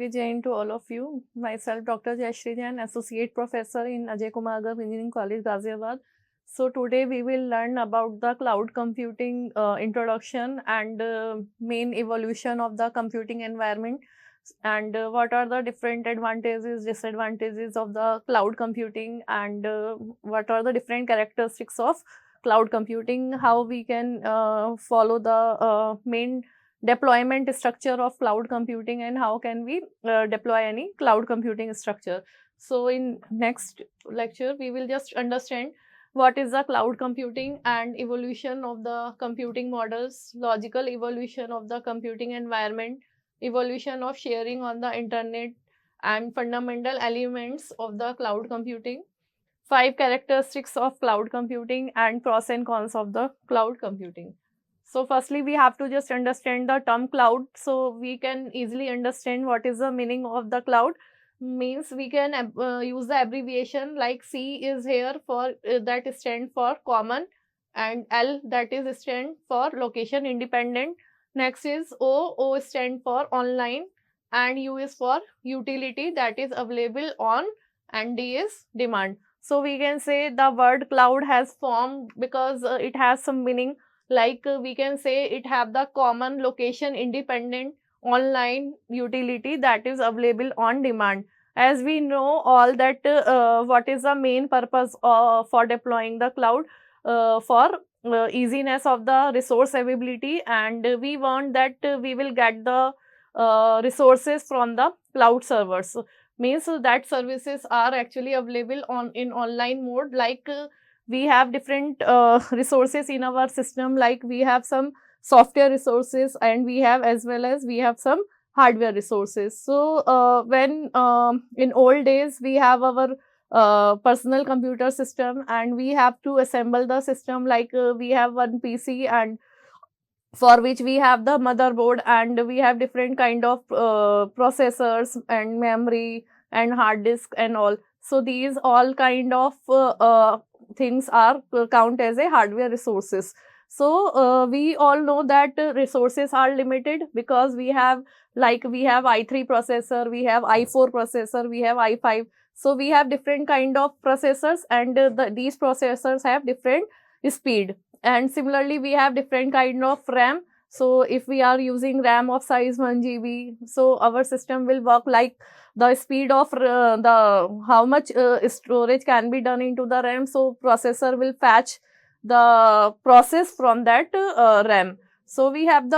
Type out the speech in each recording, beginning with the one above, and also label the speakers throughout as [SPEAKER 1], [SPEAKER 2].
[SPEAKER 1] Jayashri Jain to all of you. Myself, Dr. Jayashri Jain, Associate Professor in Ajay Kumar Garg Engineering College, Ghaziabad. So today we will learn about the cloud computing introduction and main evolution of the computing environment, and what are the different advantages, disadvantages of the cloud computing, and what are the different characteristics of cloud computing, how we can follow the main deployment structure of cloud computing, and how can we deploy any cloud computing structure. So in next lecture we will just understand what is the cloud computing and evolution of the computing models, logical evolution of the computing environment, evolution of sharing on the internet, and fundamental elements of the cloud computing, 5 characteristics of cloud computing, and pros and cons of the cloud computing. So firstly, we have to just understand the term cloud. So we can easily understand what is the meaning of the cloud. Means we can use the abbreviation like C is here for that stand for common, and L that is stand for location independent. Next is O stand for online, and U is for utility that is available on, and D is demand. So we can say the word cloud has formed because it has some meaning, like we can say it have the common location independent online utility that is available on demand. As we know all that what is the main purpose for deploying the cloud, for easiness of the resource availability, and we want that we will get the resources from the cloud servers. So, means that services are actually available on in online mode, like we have different resources in our system, like we have some software resources, and we have as well as we have some hardware resources. So when in old days we have our personal computer system, and we have to assemble the system, like we have one PC, and for which we have the motherboard, and we have different kind of processors and memory and hard disk and all. So these all kind of things are count as a hardware resources. So we all know that resources are limited, because we have, like we have i3 processor, we have i4 processor, we have i5. So we have different kind of processors, and these processors have different speed. And similarly we have different kind of RAM. So if we are using RAM of size 1 GB, so our system will work like the speed of the how much storage can be done into the RAM. So processor will fetch the process from that RAM. So we have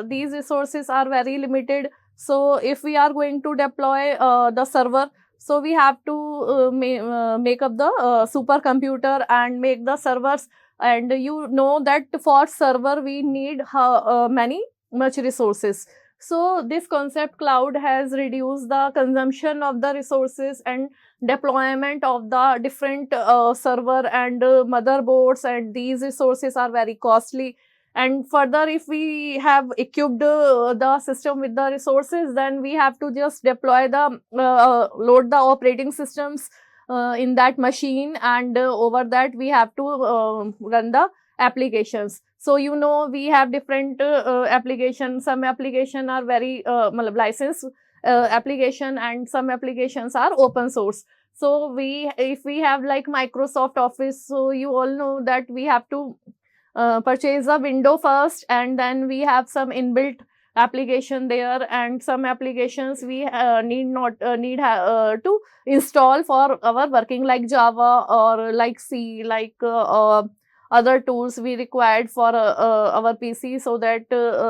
[SPEAKER 1] these resources are very limited. So if we are going to deploy the server, so we have to make up the supercomputer and make the servers. And you know that for server we need much resources. So this concept cloud has reduced the consumption of the resources and deployment of the different server and motherboards, and these resources are very costly. And further, if we have equipped the system with the resources, then we have to just deploy the load the operating systems in that machine, and over that we have to run the applications. So you know we have different applications. Some application are very licensed application, and some applications are open source. So if we have like Microsoft Office, so you all know that we have to purchase a window first, and then we have some inbuilt application there, and some applications we need to install for our working, like Java or like C, like other tools we required for our PC, so that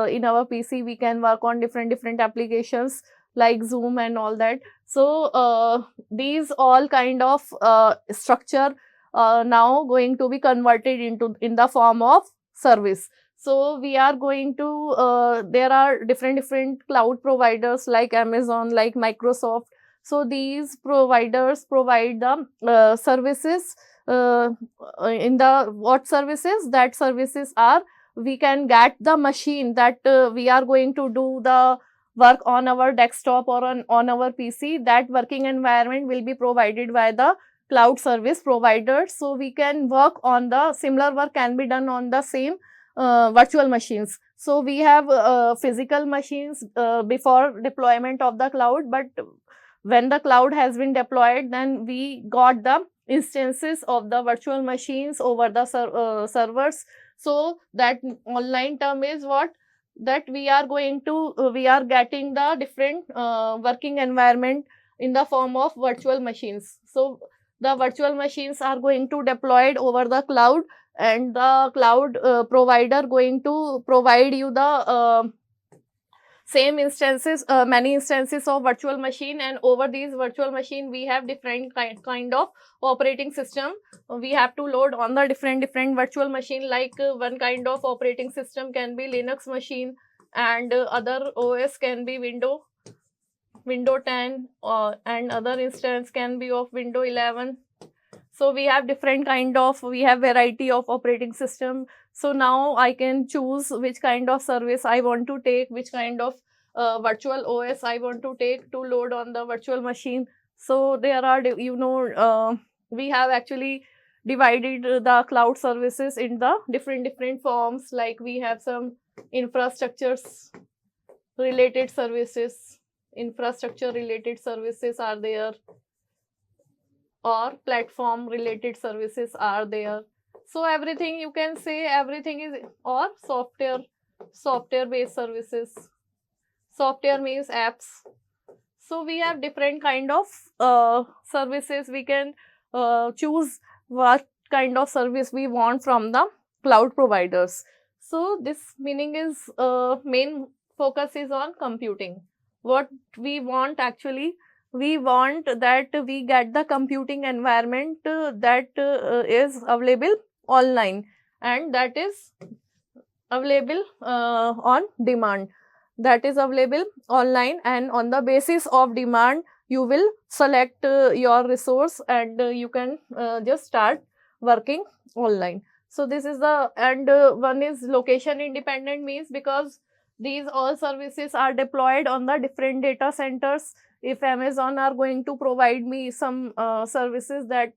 [SPEAKER 1] in our PC we can work on different applications like Zoom and all that. So these all kind of structure now going to be converted in the form of service. So we are going to there are different cloud providers like Amazon, like Microsoft. So these providers provide the services. In the what services? That services are, we can get the machine that we are going to do the work on our desktop or on our PC. That working environment will be provided by the cloud service providers. So we can work on the similar work can be done on the same virtual machines. So we have physical machines before deployment of the cloud, but when the cloud has been deployed, then we got the instances of the virtual machines over the servers. So that online term is what, that we are going to we are getting the different working environment in the form of virtual machines. So the virtual machines are going to deployed over the cloud, and the cloud provider going to provide you the same instances, many instances of virtual machine, and over these virtual machine we have different kind of operating system. We have to load on the different virtual machine, like one kind of operating system can be Linux machine, and other OS can be Window 10, and other instance can be of Window 11. So we have we have variety of operating system. So now I can choose which kind of service I want to take, which kind of virtual OS I want to take to load on the virtual machine. So there are, we have actually divided the cloud services in the different forms. Like we have some infrastructures related services, are there, or platform related services are there. So everything, you can say everything is, or software based services. Software means apps. So we have different kind of services. We can choose what kind of service we want from the cloud providers. So this meaning is main focus is on computing. What we want actually, we want that we get the computing environment that is available online, and that is available on demand, that is available online, and on the basis of demand you will select your resource, and you can just start working online. So this is the, and one is location independent, means because these all services are deployed on the different data centers. If Amazon are going to provide me some services, that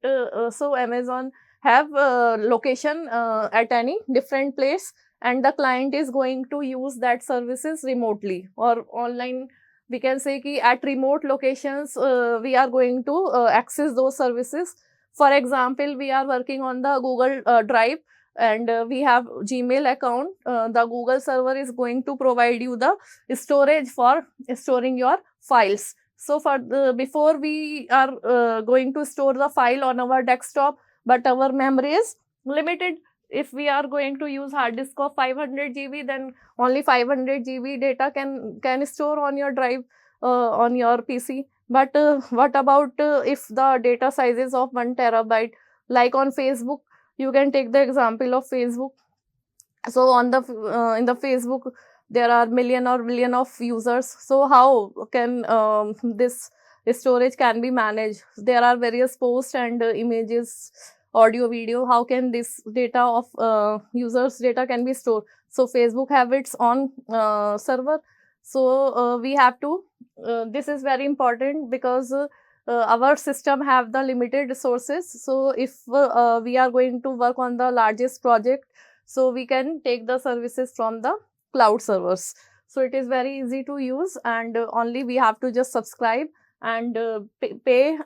[SPEAKER 1] so Amazon have location at any different place, and the client is going to use that services remotely or online. We can say ki at remote locations we are going to access those services. For example, we are working on the Google Drive, and we have Gmail account. The Google server is going to provide you the storage for storing your files. So for before we are going to store the file on our desktop, but our memory is limited. If we are going to use hard disk of 500 GB, then only 500 GB data can store on your drive on your PC. But what about if the data size is of 1 terabyte, like on Facebook? You can take the example of Facebook. So on the in the Facebook there are million or billion of users. So how can this storage can be managed? There are various posts and images, audio, video. How can this data of users data can be stored? So Facebook have its own server. So we have to this is very important, because our system have the limited resources. So if we are going to work on the largest project, so we can take the services from the cloud servers. So it is very easy to use, and only we have to just subscribe and pay.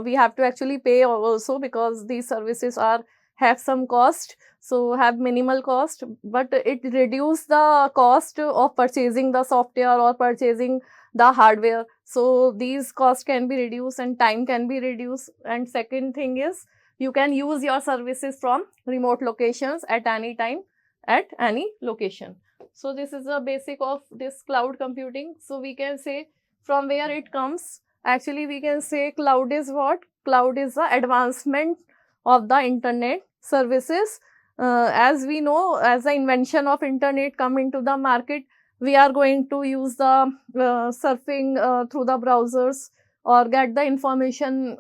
[SPEAKER 1] We have to actually pay also, because these services are have some cost, so have minimal cost, but it reduce the cost of purchasing the software or purchasing the hardware. So these costs can be reduced and time can be reduced. And second thing is, you can use your services from remote locations at any time, at any location. So this is the basic of this cloud computing. So we can say from where it comes. Actually, we can say cloud is what? Cloud is the advancement of the internet services. As we know, as the invention of internet come into the market, we are going to use the surfing through the browsers, or get the information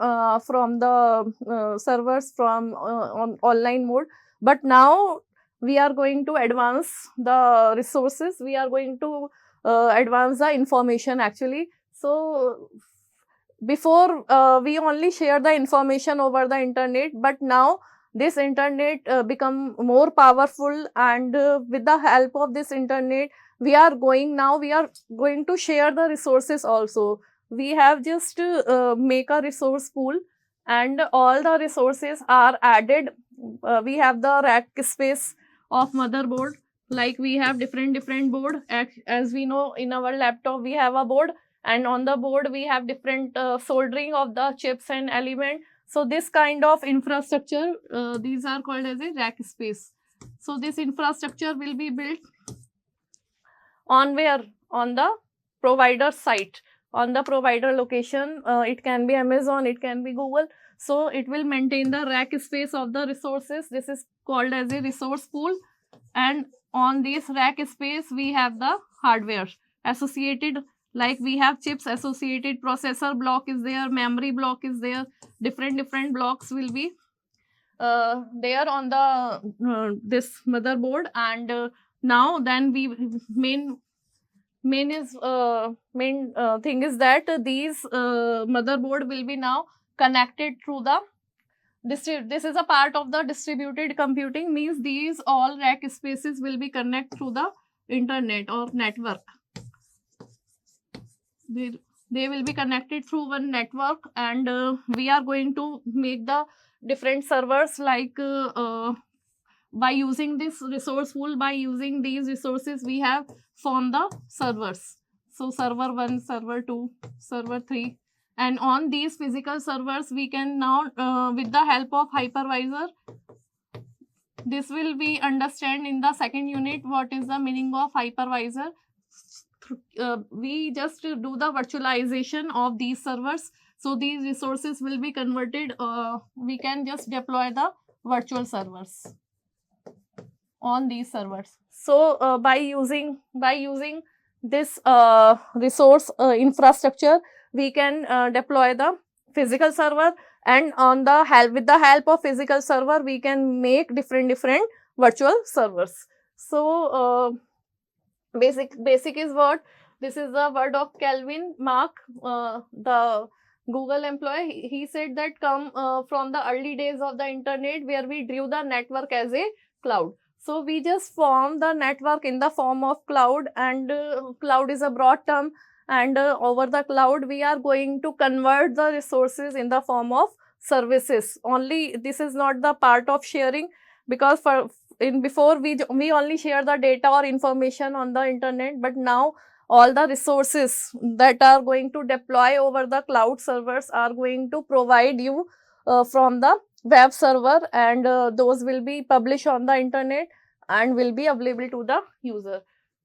[SPEAKER 1] from the servers from on online mode. But now we are going to advance the resources, we are going to advance the information actually. So before we only share the information over the internet, but now this internet become more powerful, and with the help of this internet we are going to share the resources also. We have just make a resource pool, and all the resources are added. We have the rack space of motherboard, like we have different board. As we know, in our laptop we have a board, and on the board we have different soldering of the chips and element. So this kind of infrastructure, these are called as a rack space. So this infrastructure will be built on where? On the provider site, on the provider location. It can be Amazon, it can be Google. So it will maintain the rack space of the resources. This is called as a resource pool. And on this rack space we have the hardware associated, like we have chips associated, processor block is there, memory block is there, different blocks will be there on the this motherboard. And now then we main thing is that these motherboard will be now connected through the this is a part of the distributed computing, means these all rack spaces will be connected through the internet or network. They will be connected through one network, and we are going to make the different servers, like by using this resource pool, by using these resources we have formed the servers. So server 1, server 2, server 3, and on these physical servers we can now with the help of hypervisor, this will be understand in the second unit what is the meaning of hypervisor. We just do the virtualization of these servers, so these resources will be converted. We can just deploy the virtual servers on these servers. So by using this resource infrastructure, we can deploy the physical server, and on the with the help of physical server we can make different virtual servers. So basic is what? This is the word of Kelvin Mark, the Google employee. He said that come from the early days of the internet, where we drew the network as a cloud. So we just form the network in the form of cloud, and cloud is a broad term, and over the cloud we are going to convert the resources in the form of services. Only this is not the part of sharing, because before we only share the data or information on the internet, but now all the resources that are going to deploy over the cloud servers are going to provide you from the web server, and those will be published on the internet and will be available to the user.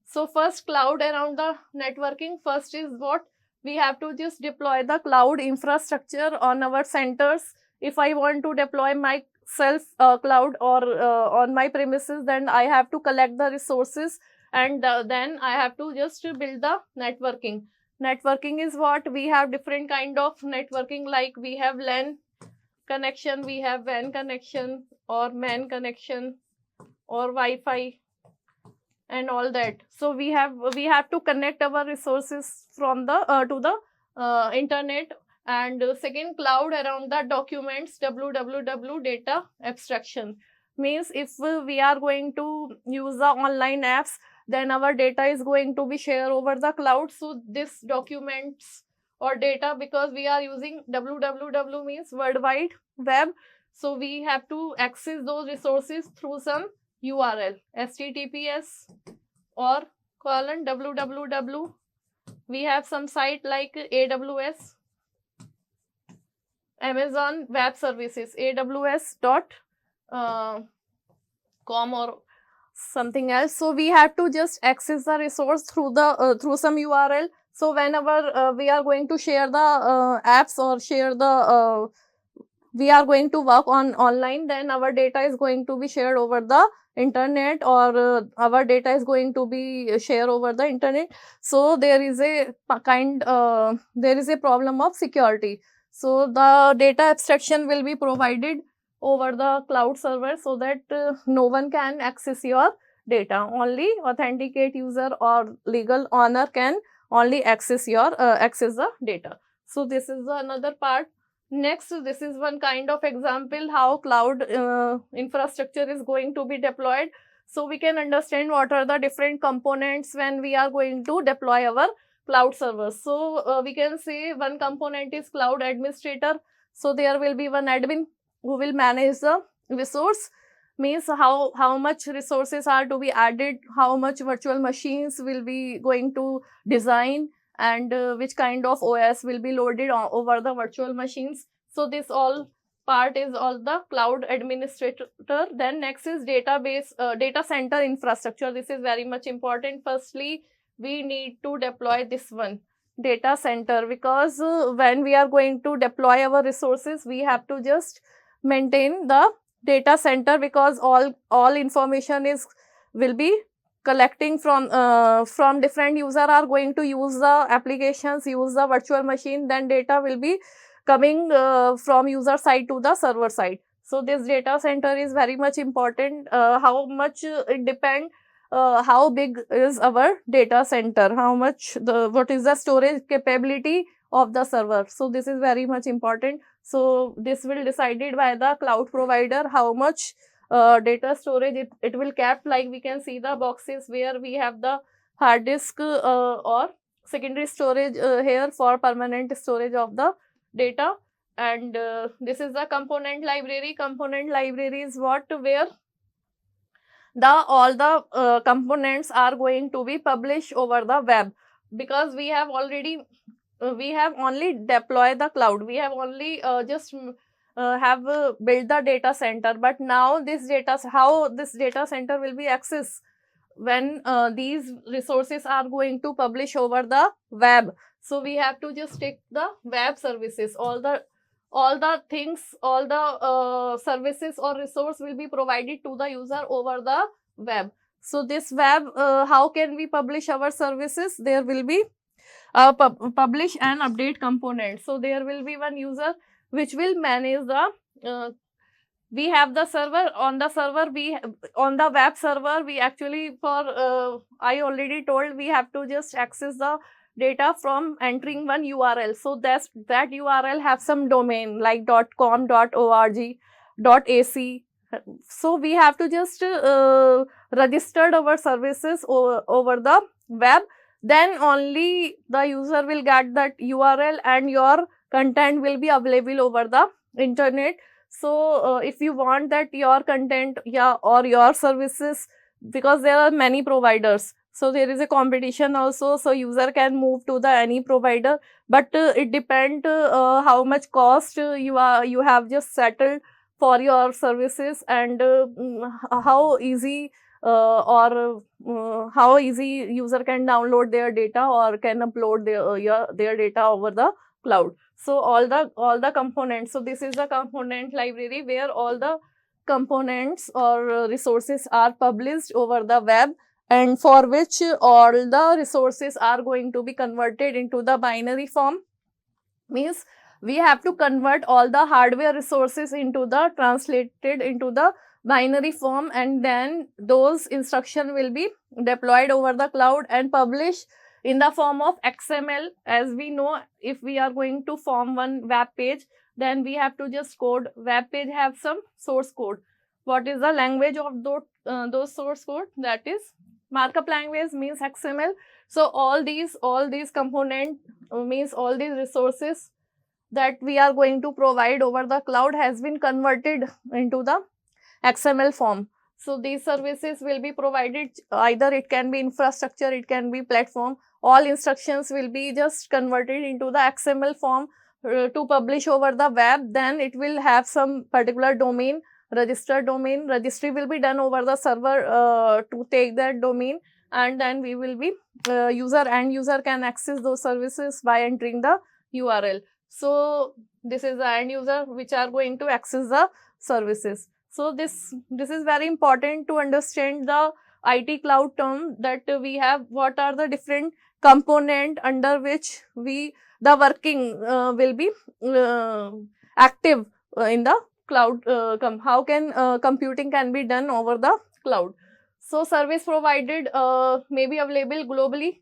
[SPEAKER 1] So first, cloud around the networking. First is what? We have to just deploy the cloud infrastructure on our centers. If I want to deploy my self cloud or on my premises, then I have to collect the resources, and then I have to just build the networking. Networking is what? We have different kind of networking, like we have LAN connection, we have WAN connection, or MAN connection, or Wi-Fi, and all that. So we have to connect our resources from the to the internet. And second, cloud around the documents, WWW data abstraction, means if we are going to use the online apps, then our data is going to be shared over the cloud. So this documents or data, because we are using WWW means World Wide Web, so we have to access those resources through some URL, HTTPS or :www. We have some site like AWS, Amazon Web Services, aws.com or something else. So we have to just access the resource through the through some URL. So whenever we are going to share the apps or share the we are going to work on online, then our data is going to be shared over the internet, or our data is going to be shared over the internet. So there is a there is a problem of security. So the data abstraction will be provided over the cloud server, so that no one can access your data. Only authenticate user or legal owner can only access your access the data. So this is another part. Next, this is one kind of example how cloud infrastructure is going to be deployed. So we can understand what are the different components when we are going to deploy our cloud servers. So we can say one component is cloud administrator. So there will be one admin who will manage the resource, means how much resources are to be added, how much virtual machines will be going to design, and which kind of OS will be loaded over the virtual machines. So this all part is all the cloud administrator. Then next is database, data center infrastructure. This is very much important. Firstly, we need to deploy this one, data center, because when we are going to deploy our resources, we have to just maintain the data center, because all information is will be collecting from different user are going to use the applications, use the virtual machine, then data will be coming from user side to the server side. So this data center is very much important. How much it depend, how big is our data center, how much what is the storage capability of the server. So this is very much important. So this will decided by the cloud provider how much data storage it will kept. Like we can see the boxes where we have the hard disk or secondary storage here for permanent storage of the data. And this is the component library. Component library is what, where all the components are going to be published over the web, because we have already we have only deployed the cloud, we have only just have built the data center. But now this data, how this data center will be accessed when these resources are going to publish over the web. So we have to just take the web services, all the things, all the services or resource will be provided to the user over the web. So this web, how can we publish our services? There will be publish and update component. So there will be one user which will manage the we have the server. On the server, on the web server, we actually I already told, we have to just access the data from entering one URL. So that URL have some domain like .com, .org, .ac. So we have to just register our services over the web. Then only the user will get that URL and your content will be available over the internet. So if you want that your content, or your services, because there are many providers, so there is a competition also, so user can move to the any provider, but it depends how much cost you have just settled for your services, and how easy or how easy user can download their data or can upload their data over the cloud. So all the components. So this is the component library where all the components or resources are published over the web, and for which all the resources are going to be converted into the binary form. Means we have to convert all the hardware resources into the translated into the binary form, and then those instruction will be deployed over the cloud and published in the form of XML. As we know, if we are going to form one web page, then we have to just code. Web page have some source code. What is the language of those source code? That is markup language, means XML. So all these component means all these resources that we are going to provide over the cloud has been converted into the XML form. So these services will be provided, either it can be infrastructure, it can be platform. All instructions will be just converted into the XML form to publish over the web. Then it will have some particular domain, registered domain. Registry will be done over the server to take that domain, and then we will be end user can access those services by entering the URL. So this is the end user which are going to access the services. So this is very important to understand the IT cloud term, that we have what are the different component under which the working will be active in the cloud. How can computing can be done over the cloud. So service provided may be available globally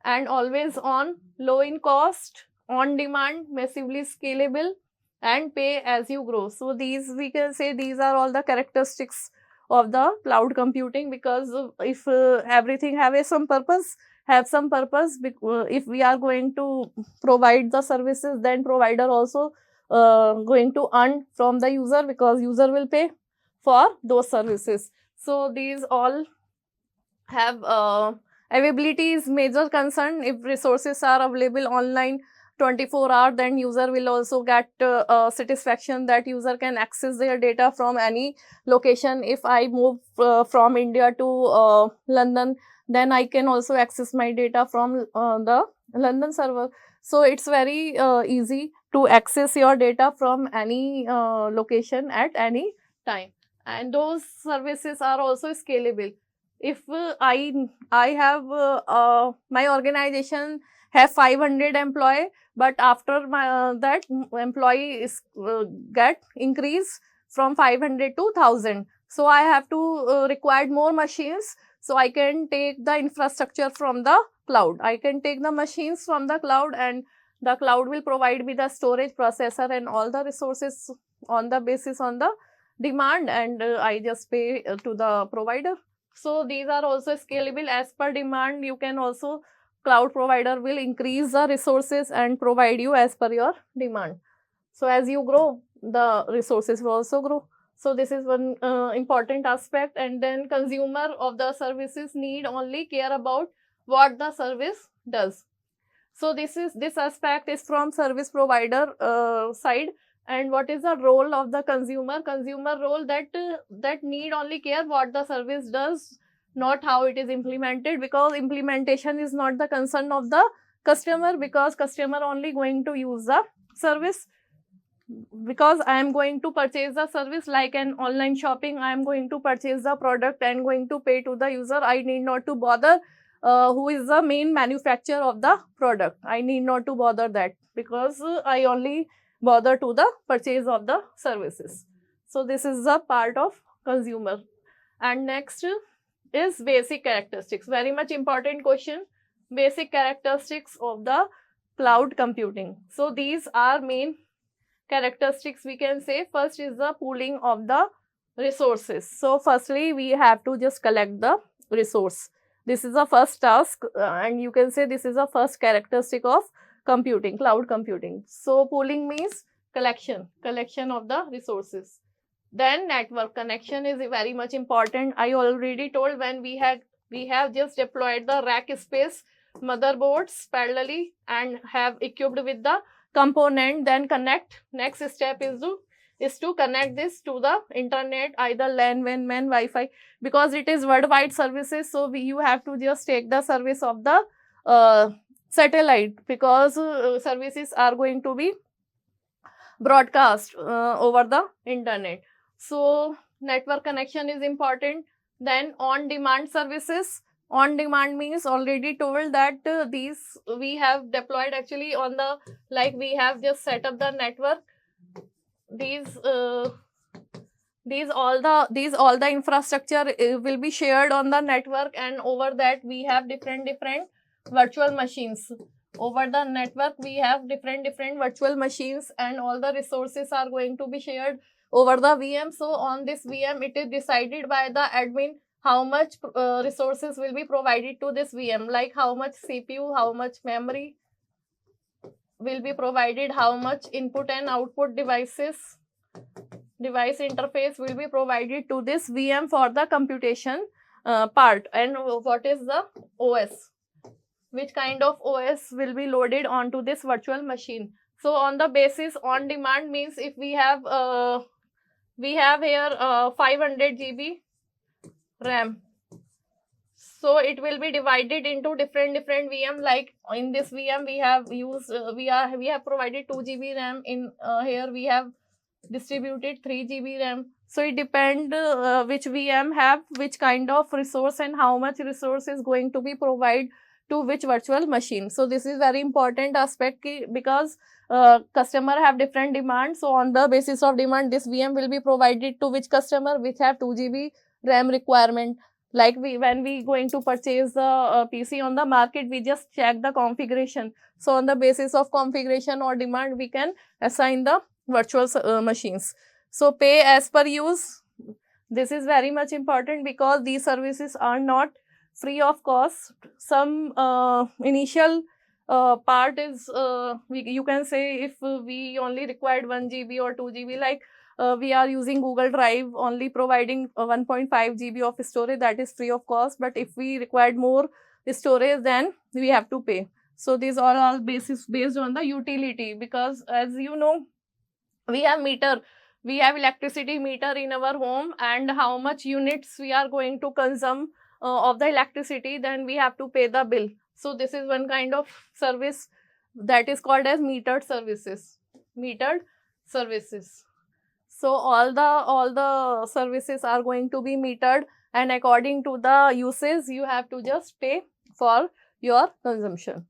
[SPEAKER 1] and always on, low in cost, on demand, massively scalable, and pay as you grow. So these, we can say, these are all the characteristics of the cloud computing, because if everything have some purpose, if we are going to provide the services, then provider also going to earn from the user, because user will pay for those services. So these all have availability is major concern. If resources are available online 24 hours, then user will also get satisfaction that user can access their data from any location. If I move from India to London, then I can also access my data from the London server. So it's very easy to access your data from any location at any time, and those services are also scalable. If I have my organization have 500 employee, but after my that employee is get increase from 500 to 1000, so I have to require more machines. So I can take the infrastructure from the cloud, I can take the machines from the cloud, and the cloud will provide me the storage, processor, and all the resources on the basis on the demand, and I just pay to the provider. So these are also scalable as per demand. You can also, cloud provider will increase the resources and provide you as per your demand. So as you grow, the resources will also grow. So this is one important aspect. And then consumer of the services need only care about what the service does. So this aspect is from service provider side. And what is the role of the consumer? Consumer role, that need only care what the service does, not how it is implemented, because implementation is not the concern of the customer, because customer only going to use the service. Because I am going to purchase the service, like an online shopping, I am going to purchase the product and going to pay to the user. I need not to bother who is the main manufacturer of the product. I need not to bother that, because I only bother to the purchase of the services. So this is the part of consumer. And next is basic characteristics. Very much important question. Basic characteristics of the cloud computing. So these are main characteristics, we can say. First is the pooling of the resources. So firstly, we have to just collect the resource. This is the first task, and you can say this is the first characteristic of computing, cloud computing. So pooling means collection of the resources. Then network connection is very much important. I already told, when we have just deployed the rack space motherboards parallelly and have equipped with the component, then connect. Next step is to connect this to the internet, either LAN, WAN, MAN, Wi-Fi, because it is worldwide services. So you have to just take the service of the satellite, because services are going to be broadcast over the internet. So network connection is important. Then on demand services. On demand means, already told that these we have deployed actually on the, like we have just set up the network. These all the infrastructure will be shared on the network, and over that we have different virtual machines. Over the network we have different virtual machines, and all the resources are going to be shared over the VM. So on this VM, it is decided by the admin how much resources will be provided to this VM, like how much CPU, how much memory will be provided, how much input and output device interface will be provided to this VM for the computation part, and what is the OS, which kind of OS will be loaded onto this virtual machine. So on the basis, on demand means, if we have here 500 GB RAM, so it will be divided into different VM. Like in this VM we have used we have provided 2 GB RAM. In here we have distributed 3 GB RAM. So it depends which VM have which kind of resource, and how much resource is going to be provided to which virtual machine. So this is very important aspect, because customer have different demands. So on the basis of demand, this VM will be provided to which customer which have 2 GB RAM requirement. Like when we going to purchase the PC on the market, we just check the configuration. So on the basis of configuration or demand, we can assign the virtual machines. So pay as per use. This is very much important because these services are not free of cost. Some initial part is you can say if we only required 1 GB or 2 GB, like we are using Google Drive only providing 1.5 GB of storage, that is free of cost. But if we required more storage, then we have to pay. So these are all based on the utility, because as you know, we have meter, we have electricity meter in our home, and how much units we are going to consume of the electricity, then we have to pay the bill. So this is one kind of service that is called as metered services. Metered services. So all the services are going to be metered, and according to the usage you have to just pay for your consumption.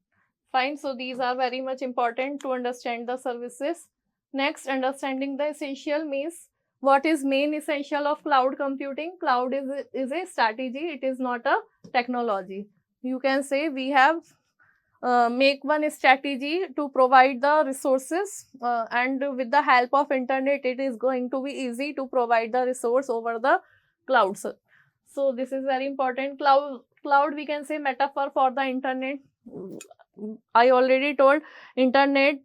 [SPEAKER 1] Fine. So these are very much important to understand the services. Next, understanding the essential means what is main essential of cloud computing. Cloud is a strategy. It is not a technology. You can say we have make one strategy to provide the resources, and with the help of internet it is going to be easy to provide the resource over the cloud. So this is very important. Cloud we can say metaphor for the internet. I already told internet,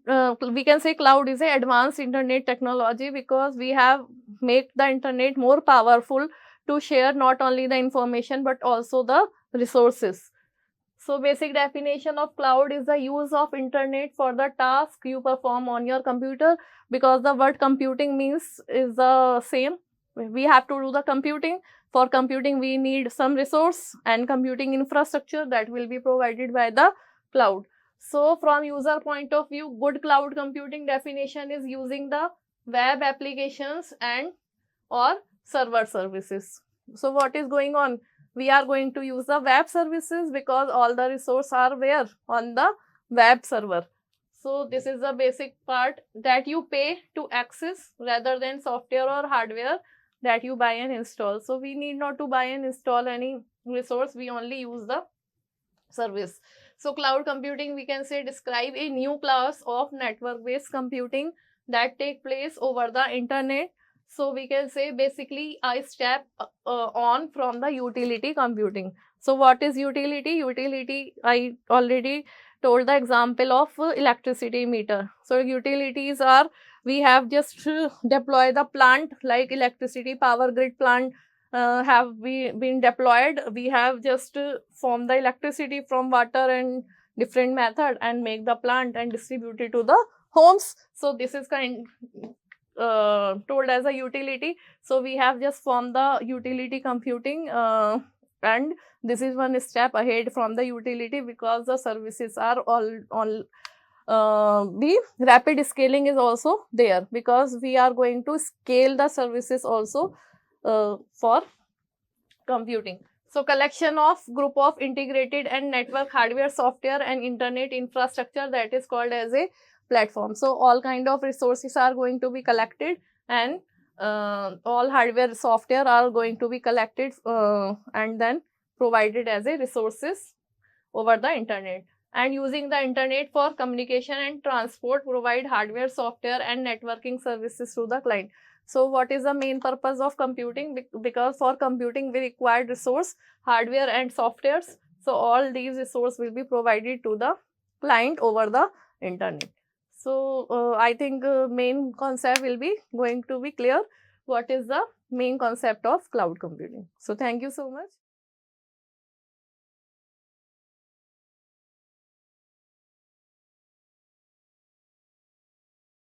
[SPEAKER 1] we can say cloud is a advanced internet technology, because we have make the internet more powerful to share not only the information but also the resources. So basic definition of cloud is the use of internet for the task you perform on your computer, because the word computing means is the same. We have to do the computing. For computing we need some resource and computing infrastructure that will be provided by the cloud. So from user point of view, good cloud computing definition is using the web applications and or server services. So what is going on? We are going to use the web services because all the resources are where? On the web server. So this is the basic part that you pay to access, rather than software or hardware that you buy and install. So we need not to buy and install any resource, we only use the service. So cloud computing we can say describe a new class of network based computing that take place over the internet. So we can say basically I step on from the utility computing. So what is utility? Utility, I already told the example of electricity meter. So utilities are, we have just deploy the plant like electricity power grid plant have been deployed. We have just formed the electricity from water and different method and make the plant and distribute it to the homes. So this is kind told as a utility. So we have just formed the utility computing, and this is one step ahead from the utility, because the services are all the rapid scaling is also there, because we are going to scale the services also for computing. So collection of group of integrated and network hardware, software and internet infrastructure, that is called as a platform. So all kind of resources are going to be collected, and all hardware software are going to be collected and then provided as a resources over the internet. And using the internet for communication and transport, provide hardware, software and networking services to the client. So what is the main purpose of computing? Because for computing we require resource, hardware and softwares. So all these resources will be provided to the client over the internet. So I think main concept will be going to be clear. What is the main concept of cloud computing? So thank you so much.